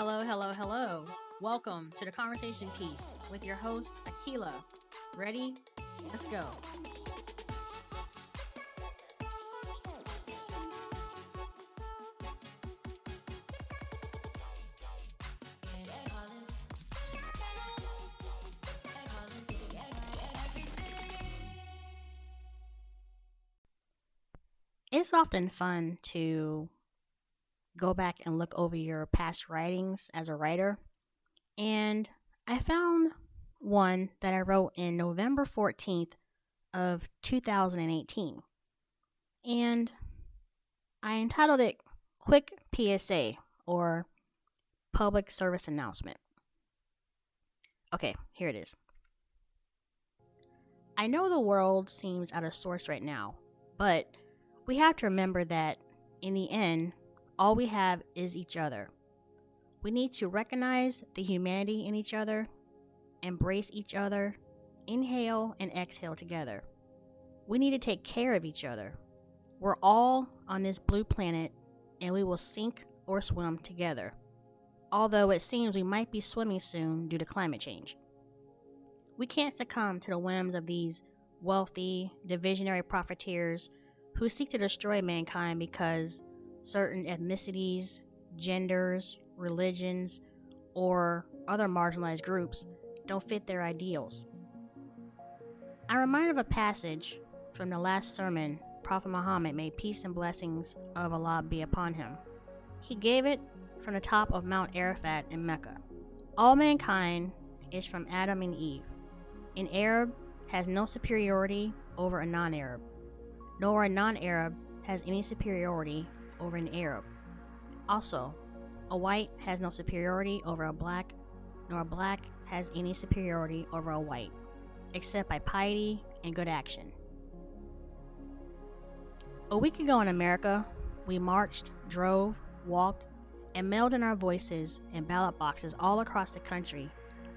Hello, hello, hello. Welcome to the conversation piece with your host, Akila. Ready? Let's go. It's often fun to go back and look over your past writings as a writer. And I found one that I wrote in November 14th of 2018. And I entitled it Quick PSA or Public Service Announcement. Okay, here it is. I know the world seems out of sorts right now, but we have to remember that in the end, all we have is each other. We need to recognize the humanity in each other, embrace each other, inhale and exhale together. We need to take care of each other. We're all on this blue planet and we will sink or swim together. Although it seems we might be swimming soon due to climate change. We can't succumb to the whims of these wealthy, divisionary profiteers who seek to destroy mankind because certain ethnicities, genders, religions, or other marginalized groups don't fit their ideals. I'm reminded of a passage from the last sermon Prophet Muhammad, may peace and blessings of Allah be upon him. He gave it from the top of Mount Arafat in Mecca. All mankind is from Adam and Eve. An Arab has no superiority over a non-Arab, nor a non-Arab has any superiority over an Arab. Also, a white has no superiority over a black, nor a black has any superiority over a white, except by piety and good action. A week ago in America, we marched, drove, walked, and mailed in our voices and ballot boxes all across the country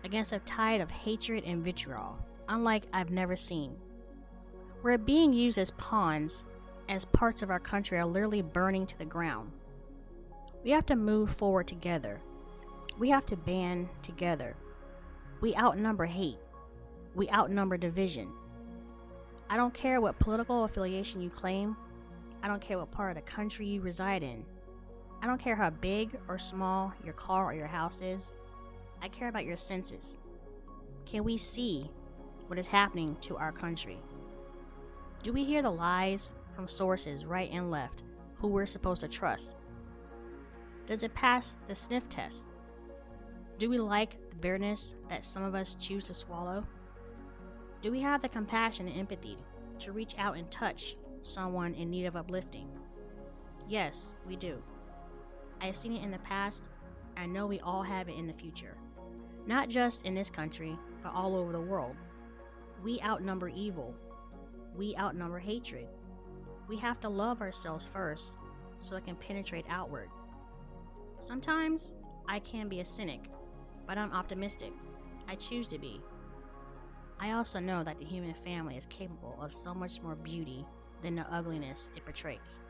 against a tide of hatred and vitriol, unlike I've never seen. We're being used as pawns as parts of our country are literally burning to the ground. We have to move forward together. We have to band together. We outnumber hate. We outnumber division. I don't care what political affiliation you claim. I don't care what part of the country you reside in. I don't care how big or small your car or your house is. I care about your senses. Can we see what is happening to our country? Do we hear the lies from sources right and left who we're supposed to trust? Does it pass the sniff test? Do we like the bitterness that some of us choose to swallow? Do we have the compassion and empathy to reach out and touch someone in need of uplifting? Yes, we do. I have seen it in the past. I know we all have it in the future. Not just in this country, but all over the world. We outnumber evil. We outnumber hatred. We have to love ourselves first so it can penetrate outward. Sometimes I can be a cynic, but I'm optimistic. I choose to be. I also know that the human family is capable of so much more beauty than the ugliness it portrays.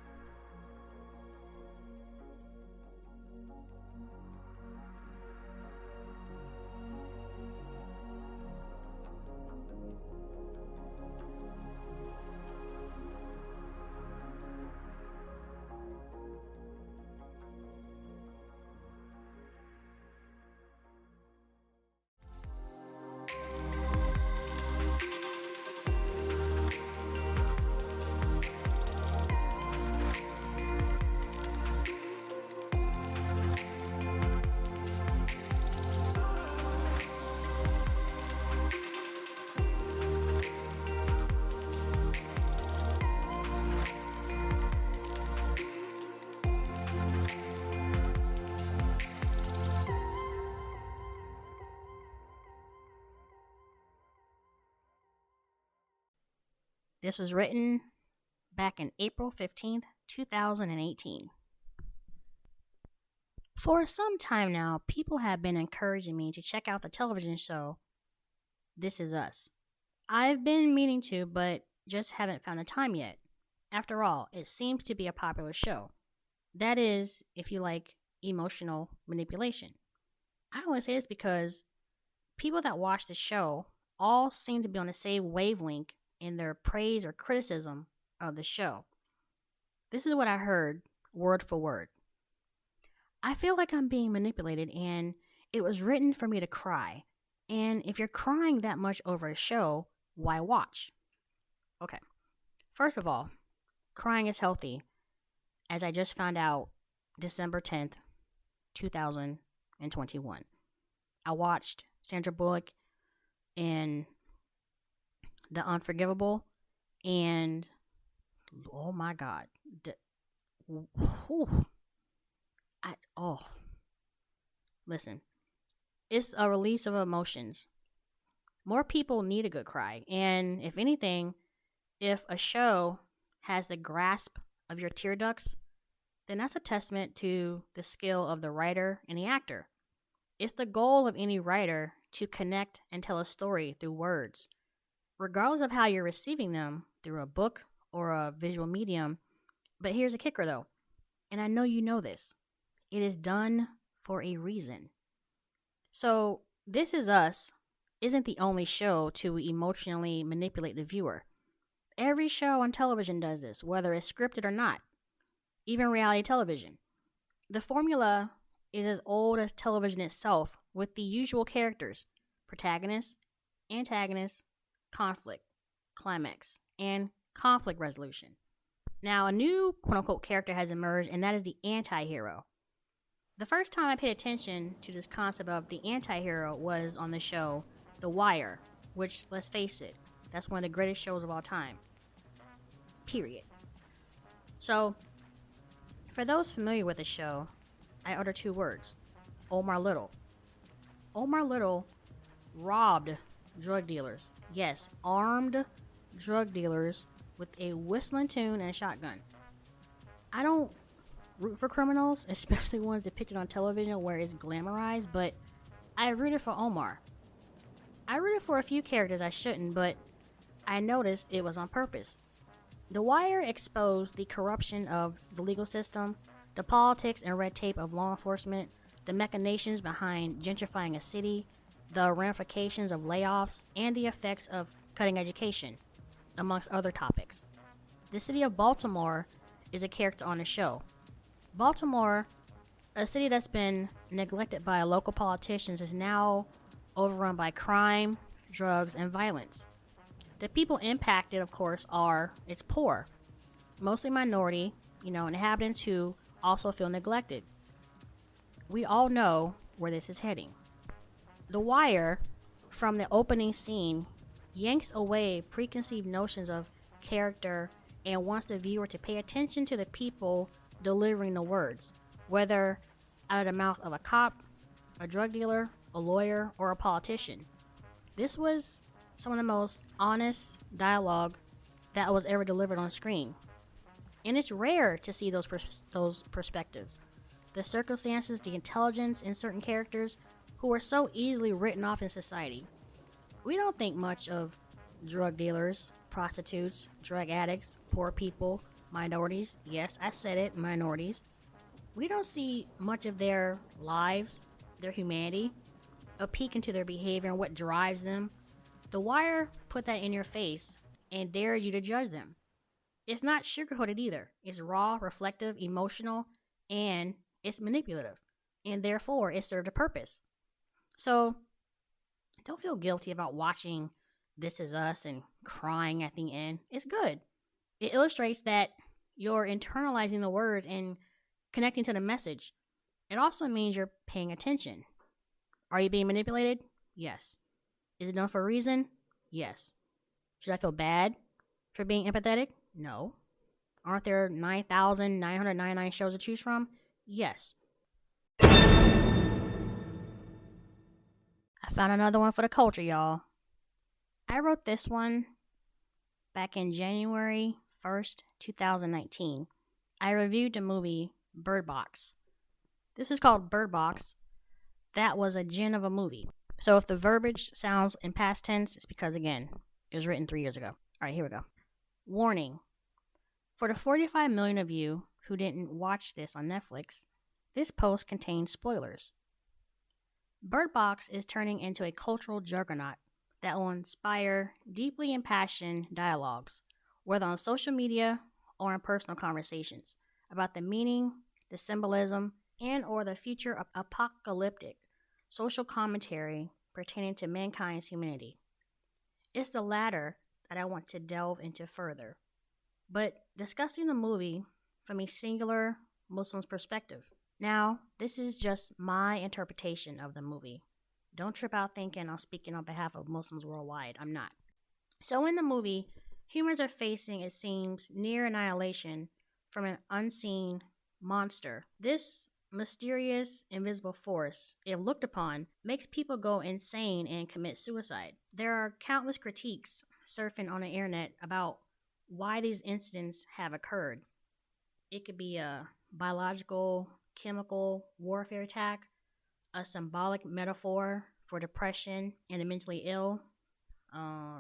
This was written back in April 15th, 2018. For some time now, people have been encouraging me to check out the television show This Is Us. I've been meaning to, but just haven't found the time yet. After all, it seems to be a popular show. That is, if you like emotional manipulation. I only say this because people that watch the show all seem to be on the same wavelength in their praise or criticism of the show. This is what I heard word for word. I feel like I'm being manipulated and it was written for me to cry. And if you're crying that much over a show, why watch? Okay. First of all, crying is healthy, as I just found out December 10th, 2021. I watched Sandra Bullock in The Unforgivable, and oh my God. Listen, it's a release of emotions. More people need a good cry, and if anything, if a show has the grasp of your tear ducts, then that's a testament to the skill of the writer and the actor. It's the goal of any writer to connect and tell a story through words. Regardless of how you're receiving them, through a book or a visual medium. But here's a kicker though, and I know you know this. It is done for a reason. So, This Is Us isn't the only show to emotionally manipulate the viewer. Every show on television does this, whether it's scripted or not. Even reality television. The formula is as old as television itself, with the usual characters: protagonist, antagonist, conflict, climax, and conflict resolution. Now, a new quote-unquote character has emerged, and that is the anti-hero. The first time I paid attention to this concept of the anti-hero was on the show The Wire, which, let's face it, that's one of the greatest shows of all time. Period. So, for those familiar with the show, I utter two words: Omar Little. Omar Little robbed drug dealers. Yes, armed drug dealers with a whistling tune and a shotgun. I don't root for criminals, especially ones depicted on television where it's glamorized, but I rooted for Omar. I rooted for a few characters I shouldn't, but I noticed it was on purpose. The Wire exposed the corruption of the legal system, the politics and red tape of law enforcement, the machinations behind gentrifying a city, the ramifications of layoffs, and the effects of cutting education, amongst other topics. The city of Baltimore is a character on the show. Baltimore, a city that's been neglected by local politicians, is now overrun by crime, drugs, and violence. The people impacted, of course, it's poor, mostly minority, inhabitants who also feel neglected. We all know where this is heading. The Wire, from the opening scene, yanks away preconceived notions of character and wants the viewer to pay attention to the people delivering the words, whether out of the mouth of a cop, a drug dealer, a lawyer, or a politician. This was some of the most honest dialogue that was ever delivered on screen. And it's rare to see those perspectives. The circumstances, the intelligence in certain characters who are so easily written off in society. We don't think much of drug dealers, prostitutes, drug addicts, poor people, minorities. Yes, I said it, minorities. We don't see much of their lives, their humanity, a peek into their behavior and what drives them. The Wire put that in your face and dares you to judge them. It's not sugarcoated either. It's raw, reflective, emotional, and it's manipulative. And therefore, it served a purpose. So, don't feel guilty about watching This Is Us and crying at the end. It's good. It illustrates that you're internalizing the words and connecting to the message. It also means you're paying attention. Are you being manipulated? Yes. Is it done for a reason? Yes. Should I feel bad for being empathetic? No. Aren't there 9,999 shows to choose from? Yes. I found another one for the culture, y'all. I wrote this one back in January 1st, 2019. I reviewed the movie Bird Box. This is called Bird Box. That was a gem of a movie. So if the verbiage sounds in past tense, it's because, again, it was written 3 years ago. All right, here we go. Warning. For the 45 million of you who didn't watch this on Netflix, this post contains spoilers. Bird Box is turning into a cultural juggernaut that will inspire deeply impassioned dialogues, whether on social media or in personal conversations, about the meaning, the symbolism, and or the future of apocalyptic social commentary pertaining to mankind's humanity. It's the latter that I want to delve into further, but discussing the movie from a singular Muslim's perspective. Now, this is just my interpretation of the movie. Don't trip out thinking I'm speaking on behalf of Muslims worldwide. I'm not. So, in the movie, humans are facing, it seems, near annihilation from an unseen monster. This mysterious, invisible force, if looked upon, makes people go insane and commit suicide. There are countless critiques surfing on the internet about why these incidents have occurred. It could be a biological, chemical warfare attack, a symbolic metaphor for depression and the mentally ill,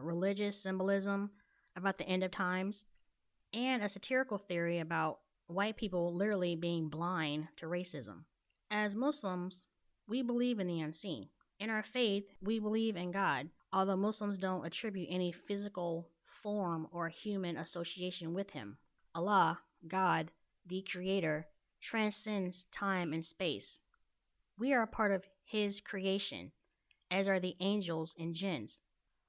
religious symbolism about the end of times, and a satirical theory about white people literally being blind to racism. As Muslims, we believe in the unseen. In our faith, we believe in God, although Muslims don't attribute any physical form or human association with Him. Allah, God, the Creator, transcends time and space. We are a part of His creation, as are the angels and jinns,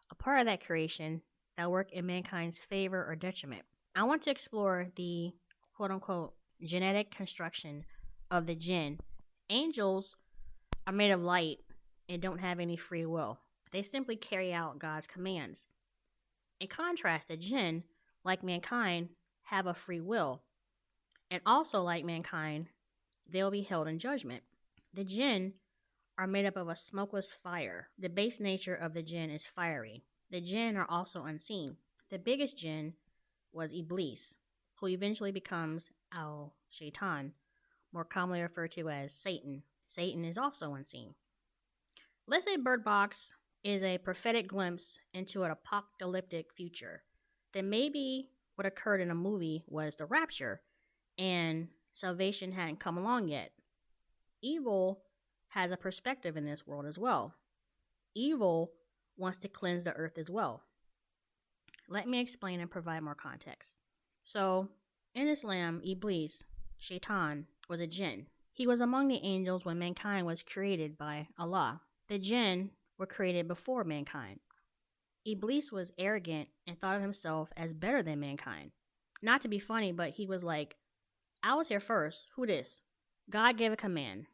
a part of that creation that work in mankind's favor or detriment. I want to explore the quote-unquote genetic construction of the jinn. Angels are made of light and don't have any free will. They simply carry out God's commands. In contrast, the jinn, like mankind, have a free will. And also like mankind, they'll be held in judgment. The jinn are made up of a smokeless fire. The base nature of the jinn is fiery. The jinn are also unseen. The biggest jinn was Iblis, who eventually becomes Al-Shaitan, more commonly referred to as Satan. Satan is also unseen. Let's say Bird Box is a prophetic glimpse into an apocalyptic future. Then maybe what occurred in a movie was the rapture, and salvation hadn't come along yet. Evil has a perspective in this world as well. Evil wants to cleanse the earth as well. Let me explain and provide more context. So, in Islam, Iblis, Shaitan, was a jinn. He was among the angels when mankind was created by Allah. The jinn were created before mankind. Iblis was arrogant and thought of himself as better than mankind. Not to be funny, but he was like, I was here first. Who this? God gave a command.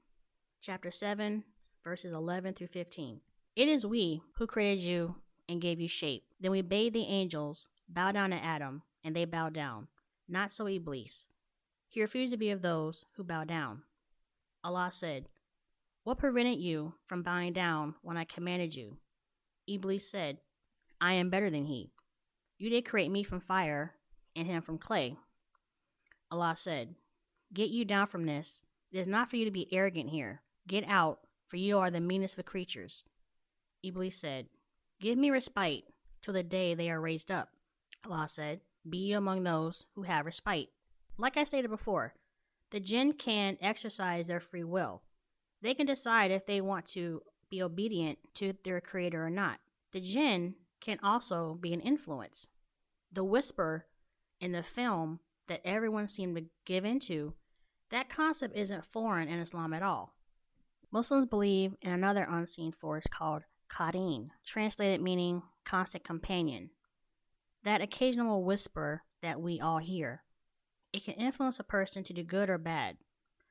Chapter 7, verses 11 through 15. It is we who created you and gave you shape. Then we bade the angels bow down to Adam, and they bowed down. Not so Iblis. He refused to be of those who bow down. Allah said, what prevented you from bowing down when I commanded you? Iblis said, I am better than he. You did create me from fire and him from clay. Allah said, get you down from this. It is not for you to be arrogant here. Get out, for you are the meanest of creatures. Iblis said, give me respite till the day they are raised up. Allah said, be you among those who have respite. Like I stated before, the jinn can exercise their free will. They can decide if they want to be obedient to their creator or not. The jinn can also be an influence. The whisper in the film that everyone seemed to give into, that concept isn't foreign in Islam at all. Muslims believe in another unseen force called Qareen, translated meaning constant companion. That occasional whisper that we all hear. It can influence a person to do good or bad.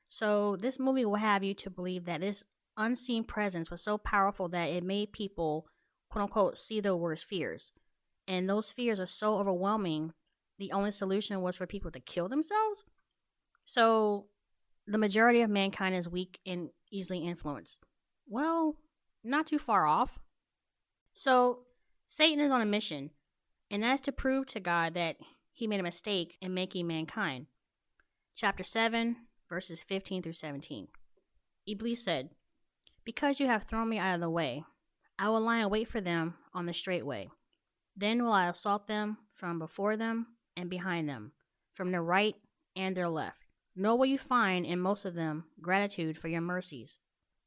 So this movie will have you to believe that this unseen presence was so powerful that it made people, quote unquote, see their worst fears. And those fears are so overwhelming, the only solution was for people to kill themselves. So the majority of mankind is weak and easily influenced. Well, not too far off. So Satan is on a mission, and that's to prove to God that he made a mistake in making mankind. Chapter 7, verses 15 through 17. Iblis said, because you have thrown me out of the way, I will lie in wait for them on the straight way. Then will I assault them from before them and behind them, from their right and their left. Nor will you find in most of them gratitude for your mercies.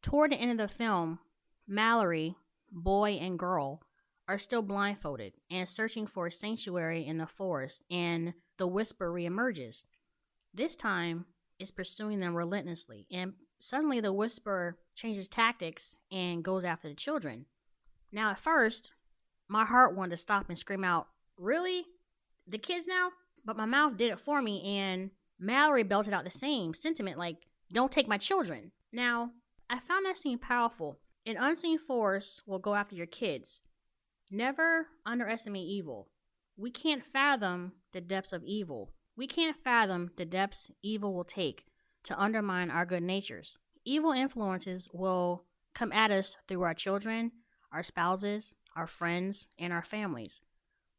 Toward the end of the film, Mallory, boy and girl, are still blindfolded and searching for a sanctuary in the forest, and the whisper reemerges. This time, it's pursuing them relentlessly, and suddenly the whisper changes tactics and goes after the children. Now, at first, my heart wanted to stop and scream out, "Really? The kids now?" But my mouth did it for me, and Mallory belted out the same sentiment like, "Don't take my children." Now, I found that scene powerful. An unseen force will go after your kids. Never underestimate evil. We can't fathom the depths of evil. We can't fathom the depths evil will take to undermine our good natures. Evil influences will come at us through our children, our spouses, our friends, and our families.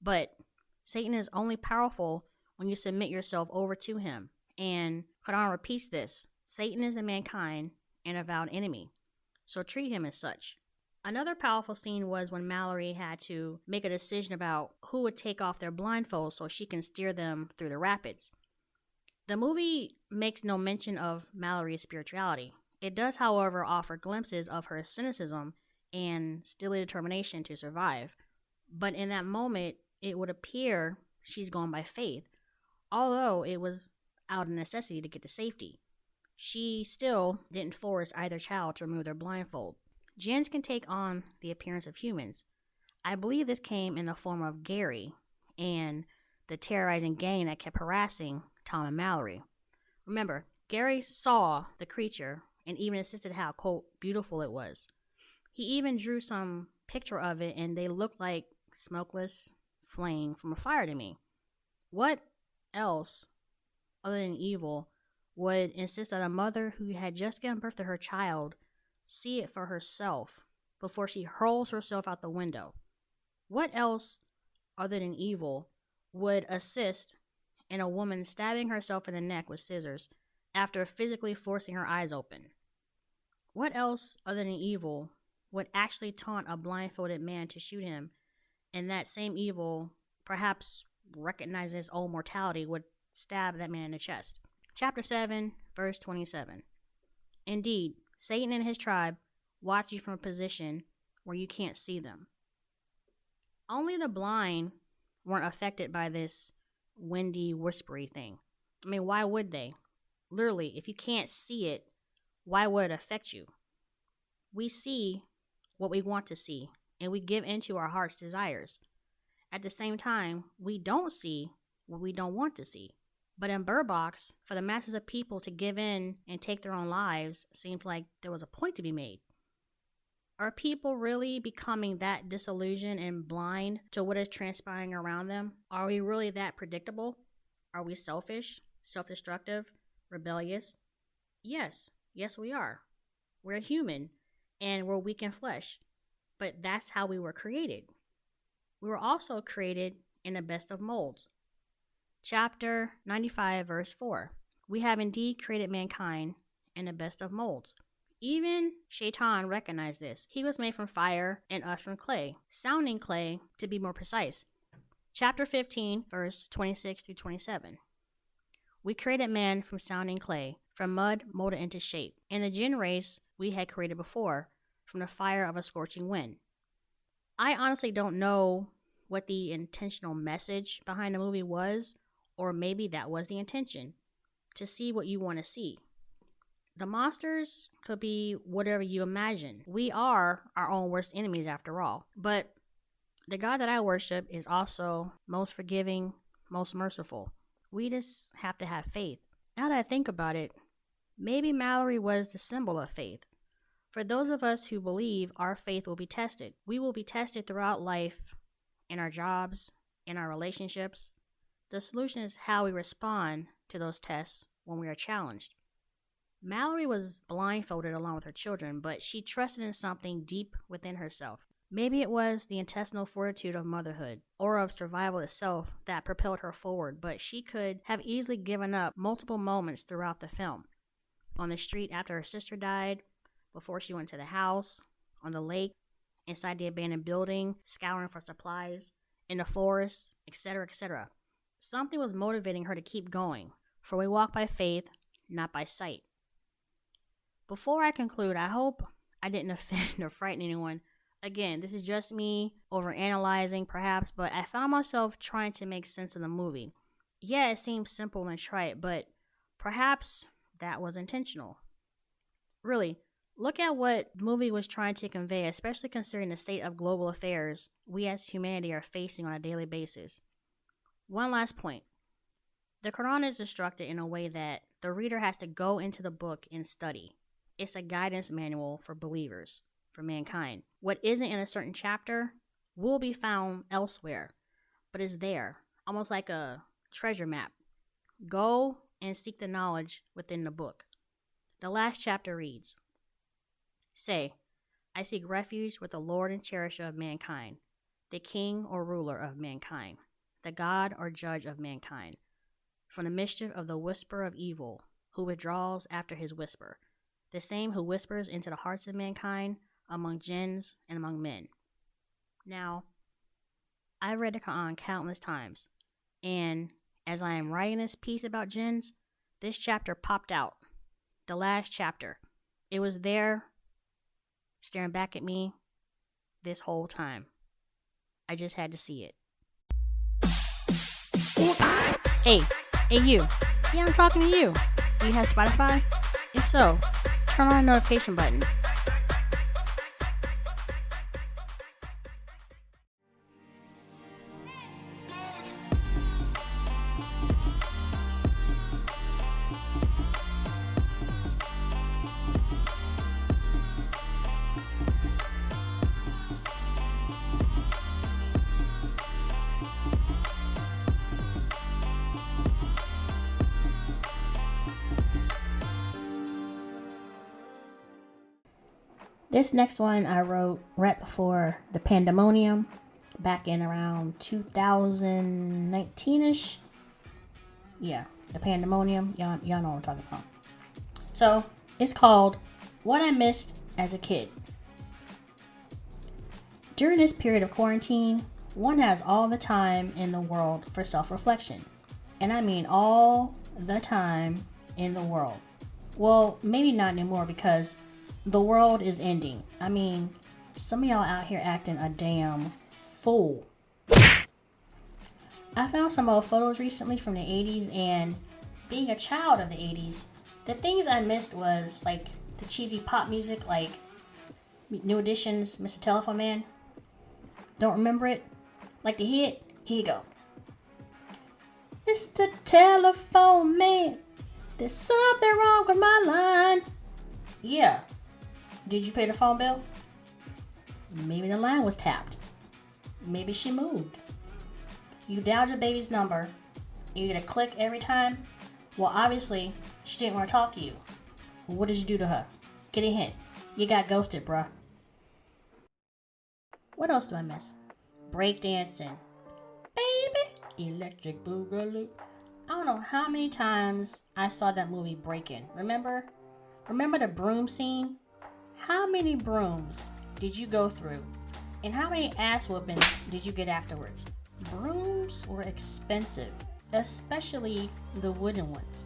But Satan is only powerful when you submit yourself over to him. And Quran repeats this: Satan is in mankind an avowed enemy, so treat him as such. Another powerful scene was when Mallory had to make a decision about who would take off their blindfolds so she can steer them through the rapids. The movie makes no mention of Mallory's spirituality. It does, however, offer glimpses of her cynicism and steely determination to survive. But in that moment, it would appear she's gone by faith, although it was out of necessity to get to safety. She still didn't force either child to remove their blindfold. Jinns can take on the appearance of humans. I believe this came in the form of Gary and the terrorizing gang that kept harassing Tom and Mallory. Remember, Gary saw the creature and even insisted how, quote, beautiful it was. He even drew some picture of it, and they looked like smokeless flame from a fire to me. What else, other than evil, would insist that a mother who had just given birth to her child see it for herself before she hurls herself out the window? What else, other than evil, would assist in a woman stabbing herself in the neck with scissors after physically forcing her eyes open? What else, other than evil, would actually taunt a blindfolded man to shoot him, and that same evil, perhaps recognizing his own mortality, would stab that man in the chest? Chapter 7, verse 27. Indeed, Satan and his tribe watch you from a position where you can't see them. Only the blind weren't affected by this windy, whispery thing. I mean, why would they? Literally, if you can't see it, why would it affect you? We see what we want to see, and we give into our heart's desires. At the same time, we don't see what we don't want to see. But in Bird Box, for the masses of people to give in and take their own lives seemed like there was a point to be made. Are people really becoming that disillusioned and blind to what is transpiring around them? Are we really that predictable? Are we selfish, self-destructive, rebellious? Yes we are. We're human, and we're weak in flesh. But that's how we were created. We were also created in the best of molds. Chapter 95, verse 4. We have indeed created mankind in the best of molds. Even Shaitan recognized this. He was made from fire and us from clay, sounding clay to be more precise. Chapter 15, verse 26 through 27. We created man from sounding clay, from mud molded into shape. And the jinn race we had created before, from the fire of a scorching wind. I honestly don't know what the intentional message behind the movie was, or maybe that was the intention, to see what you want to see. The monsters could be whatever you imagine. We are our own worst enemies after all. But the God that I worship is also most forgiving, most merciful. We just have to have faith. Now that I think about it, maybe Mallory was the symbol of faith. For those of us who believe, our faith will be tested. We will be tested throughout life, in our jobs, in our relationships. The solution is how we respond to those tests when we are challenged. Mallory was blindfolded along with her children, but she trusted in something deep within herself. Maybe it was the intestinal fortitude of motherhood, or of survival itself, that propelled her forward, but she could have easily given up multiple moments throughout the film. On the street after her sister died, before she went to the house, on the lake, inside the abandoned building, scouring for supplies, in the forest, etc., etc. Something was motivating her to keep going, for we walk by faith, not by sight. Before I conclude, I hope I didn't offend or frighten anyone. Again, this is just me overanalyzing perhaps, but I found myself trying to make sense of the movie. Yeah, it seems simple and trite, but perhaps that was intentional. Really, look at what the movie was trying to convey, especially considering the state of global affairs we as humanity are facing on a daily basis. One last point. The Quran is constructed in a way that the reader has to go into the book and study. It's a guidance manual for believers, for mankind. What isn't in a certain chapter will be found elsewhere, but is there, almost like a treasure map. Go and seek the knowledge within the book. The last chapter reads, Say, I seek refuge with the Lord and cherisher of mankind, the king or ruler of mankind, the God or judge of mankind, from the mischief of the whisperer of evil, who withdraws after his whisper, the same who whispers into the hearts of mankind, among jinns and among men. Now, I've read the Quran countless times, and as I am writing this piece about jinns, this chapter popped out. The last chapter. It was there, staring back at me this whole time. I just had to see it. Hey you. Yeah, I'm talking to you. Do you have Spotify? If so, turn on the notification button. This next one I wrote right before the pandemonium, back in around 2019-ish. Yeah, the pandemonium. Y'all know what I'm talking about. So, it's called What I Missed as a Kid. During this period of quarantine, one has all the time in the world for self-reflection. And I mean all the time in the world. Well, maybe not anymore because the world is ending. I mean, some of y'all out here acting a damn fool. I found some old photos recently from the 80s, and being a child of the 80s, the things I missed was like the cheesy pop music, like New Edition's Mr. Telephone Man. Don't remember it? Like the hit? Here you go. Mr. Telephone Man, there's something wrong with my line. Yeah. Did you pay the phone bill? Maybe the line was tapped. Maybe she moved. You dialed your baby's number. You get a click every time. Well, obviously, she didn't want to talk to you. What did you do to her? Get a hint. You got ghosted, bruh. What else do I miss? Breakdancing. Baby, electric boogaloo. I don't know how many times I saw that movie Breakin'. Remember the broom scene? How many brooms did you go through? And how many ass whoopings did you get afterwards? Brooms were expensive, especially the wooden ones.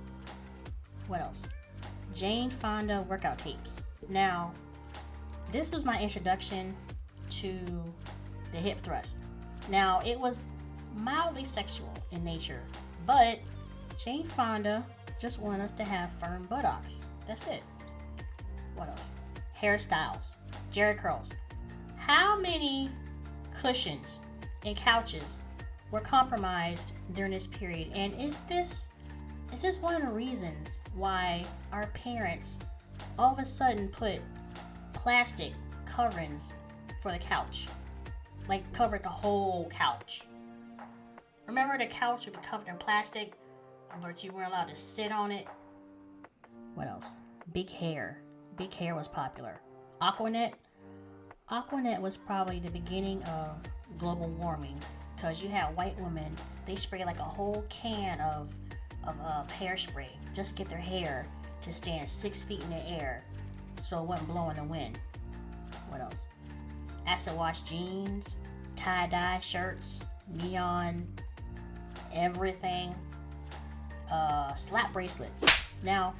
What else? Jane Fonda workout tapes. Now, this was my introduction to the hip thrust. Now, it was mildly sexual in nature, but Jane Fonda just wanted us to have firm buttocks. That's it. What else? Hairstyles, Jerry curls. How many cushions and couches were compromised during this period? And is this one of the reasons why our parents all of a sudden put plastic coverings for the couch? Like covered the whole couch. Remember the couch would be covered in plastic, but you weren't allowed to sit on it? What else? Big hair. Big hair was popular. Aquanet was probably the beginning of global warming, because you had white women, they sprayed like a whole can of hairspray just to get their hair to stand 6 feet in the air so it wouldn't blow in the wind. What else? Acid wash jeans, tie-dye shirts, neon everything, slap bracelets. Now,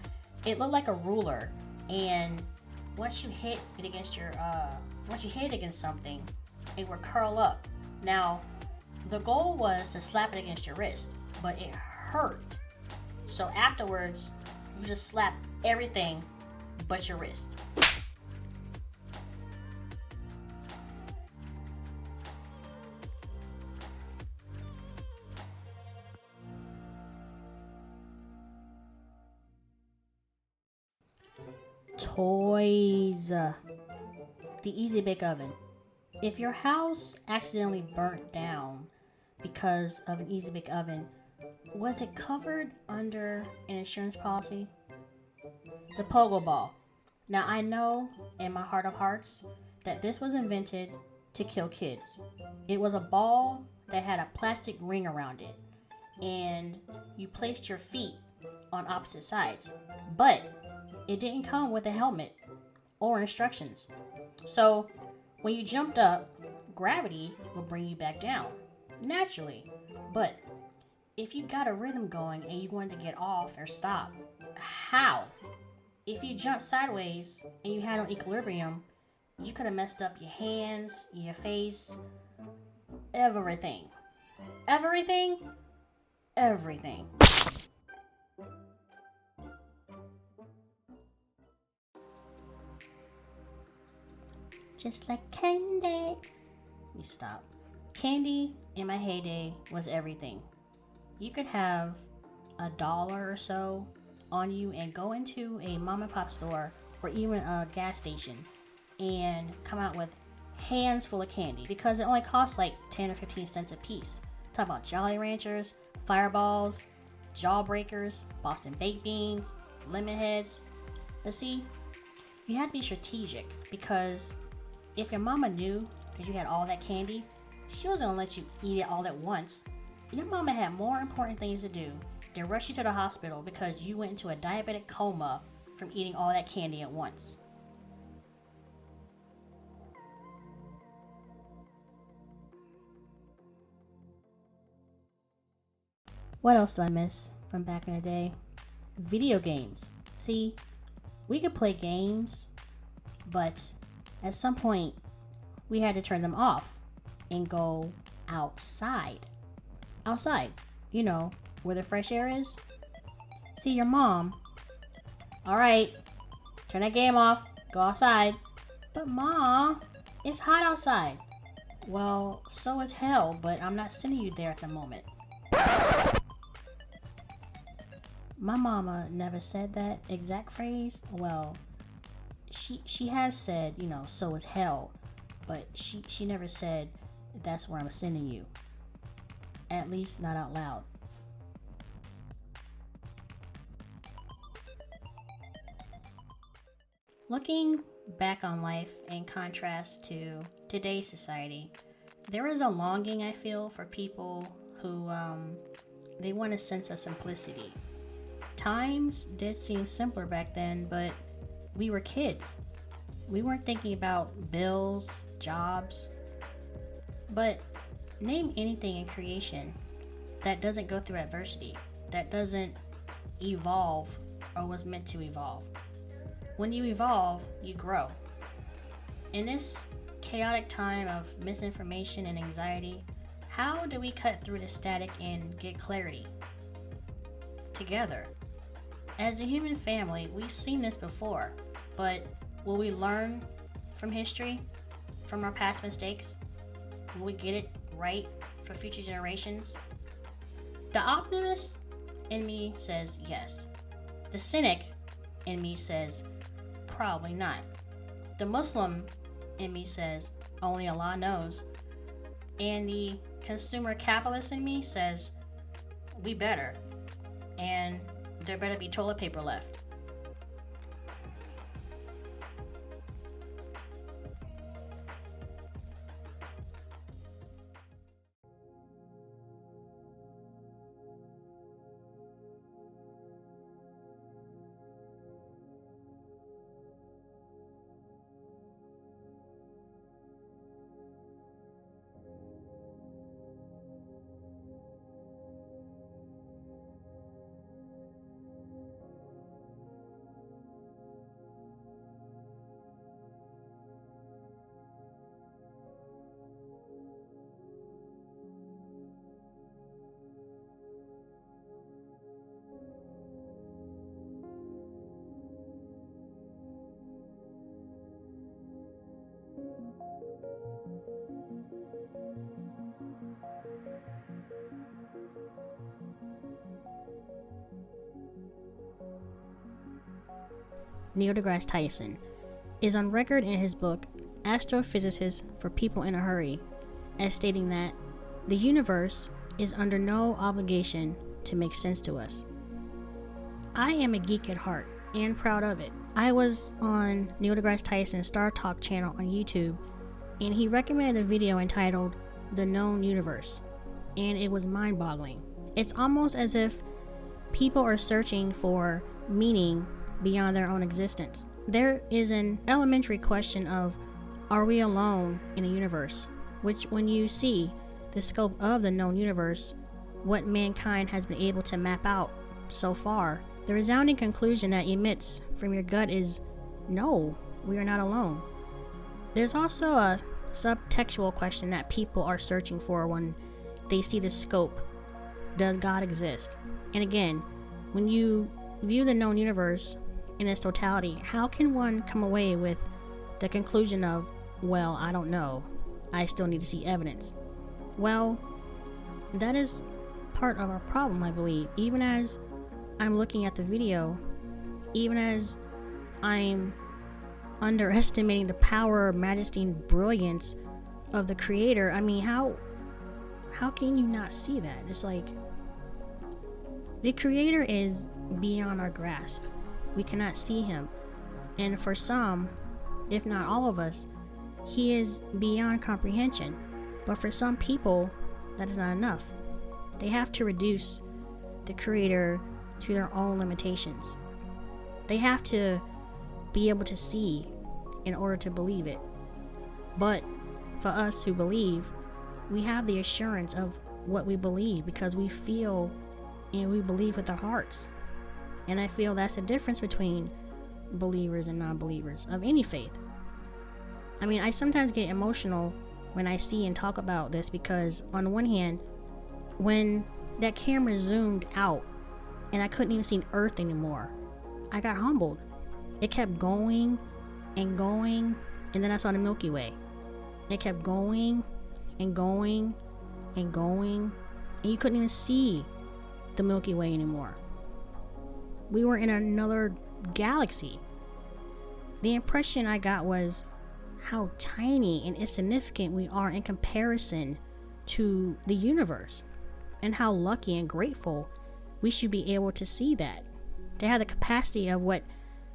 it looked like a ruler, and once you hit it against something, it would curl up. Now, the goal was to slap it against your wrist, but it hurt. So afterwards, you just slap everything but your wrist. Toys. The Easy Bake Oven. If your house accidentally burnt down because of an Easy Bake Oven, was it covered under an insurance policy? The Pogo Ball. Now I know in my heart of hearts that this was invented to kill kids. It was a ball that had a plastic ring around it, and you placed your feet on opposite sides. But it didn't come with a helmet or instructions. So when you jumped up, gravity will bring you back down naturally. But if you got a rhythm going and you wanted to get off or stop, how? If you jumped sideways and you had no equilibrium, you could have messed up your hands, your face, everything. Everything? Everything. Just like candy. Let me stop. Candy in my heyday was everything. You could have $1 or so on you and go into a mom and pop store or even a gas station and come out with hands full of candy because it only costs like 10 or 15 cents a piece. Talk about Jolly Ranchers, Fireballs, Jawbreakers, Boston Baked Beans, Lemon Heads. But see, you had to be strategic because if your mama knew that you had all that candy, she wasn't gonna let you eat it all at once. Your mama had more important things to do than rush you to the hospital because you went into a diabetic coma from eating all that candy at once. What else do I miss from back in the day? Video games. See, we could play games, but at some point we had to turn them off and go outside. Outside, you know, where the fresh air is. See, your mom, alright, turn that game off, go outside. But Ma, it's hot outside. Well, so is hell, but I'm not sending you there at the moment. My mama never said that exact phrase. Well, she has said, you know, so is hell, but she never said that's where I'm sending you. At least not out loud. Looking back on life in contrast to today's society, there is a longing I feel for people who they want a sense of simplicity. Times did seem simpler back then, but we were kids. We weren't thinking about bills, jobs. But name anything in creation that doesn't go through adversity, that doesn't evolve or was meant to evolve. When you evolve, you grow. In this chaotic time of misinformation and anxiety, how do we cut through the static and get clarity? Together. As a human family, we've seen this before, but will we learn from history, from our past mistakes? Will we get it right for future generations? The optimist in me says yes. The cynic in me says probably not. The Muslim in me says only Allah knows. And the consumer capitalist in me says we better. And there better be toilet paper left. Neil deGrasse Tyson, is on record in his book Astrophysicists for People in a Hurry as stating that the universe is under no obligation to make sense to us. I am a geek at heart and proud of it. I was on Neil deGrasse Tyson's Star Talk channel on YouTube, and he recommended a video entitled The Known Universe, and it was mind-boggling. It's almost as if people are searching for meaning beyond their own existence. There is an elementary question of, are we alone in a universe? Which, when you see the scope of the known universe, what mankind has been able to map out so far, the resounding conclusion that emits from your gut is, no, we are not alone. There's also a subtextual question that people are searching for when they see the scope. Does God exist? And again, when you view the known universe in its totality, how can one come away with the conclusion of, well, I don't know, I still need to see evidence? Well, that is part of our problem, I believe. Even as I'm looking at the video, even as I'm underestimating the power, majesty, and brilliance of the creator, I mean, how can you not see that? It's like, the creator is beyond our grasp. We cannot see him. And for some, if not all of us, he is beyond comprehension. But for some people, that is not enough. They have to reduce the creator to their own limitations. They have to be able to see in order to believe it. But for us who believe, we have the assurance of what we believe because we feel and we believe with our hearts. And I feel that's the difference between believers and non-believers of any faith. I mean, I sometimes get emotional when I see and talk about this because on the one hand, when that camera zoomed out and I couldn't even see Earth anymore, I got humbled. It kept going and going, and then I saw the Milky Way. It kept going and going and going, and you couldn't even see the Milky Way anymore. We were in another galaxy. The impression I got was how tiny and insignificant we are in comparison to the universe, and how lucky and grateful we should be able to see that, to have the capacity of what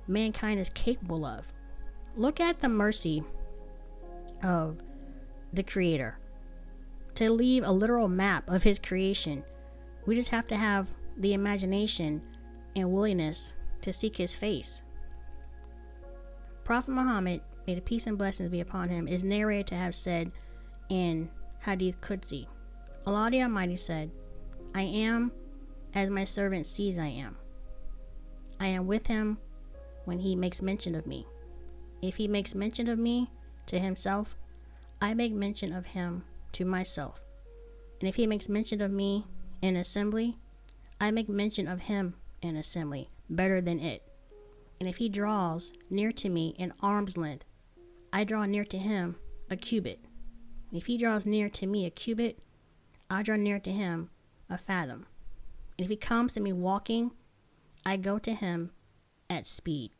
mankind is capable of. Look at the mercy of the creator to leave a literal map of his creation. We just have to have the imagination and willingness to seek his face. Prophet Muhammad, may the peace and blessings be upon him, is narrated to have said in Hadith Qudsi, Allah the Almighty said, I am as my servant sees I am. I am with him when he makes mention of me. If he makes mention of me to himself, I make mention of him to myself. And if he makes mention of me in assembly, I make mention of him in assembly, better than it. And if he draws near to me in arm's length, I draw near to him a cubit. And if he draws near to me a cubit, I draw near to him a fathom. And if he comes to me walking, I go to him at speed.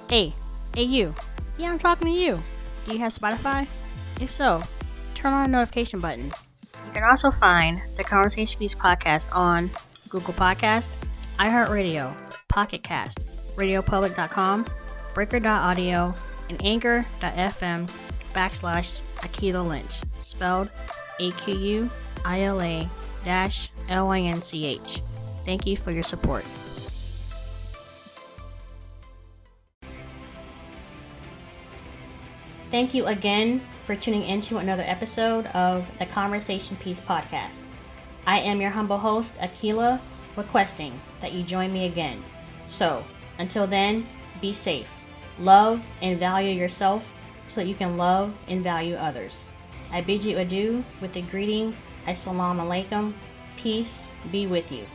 Hey, you. Yeah, I'm talking to you. Do you have Spotify? If so, turn on the notification button. You can also find the Conversation Piece podcast on Google Podcast, iHeartRadio, Pocket Cast, RadioPublic.com, Breaker.audio, and Anchor.fm/Akila Lynch, spelled AQUILA-LYNCH. Thank you for your support. Thank you again for tuning into another episode of the Conversation Piece podcast. I am your humble host, Akila, requesting that you join me again. So, until then, be safe. Love and value yourself so that you can love and value others. I bid you adieu with the greeting, Assalamu alaikum, peace be with you.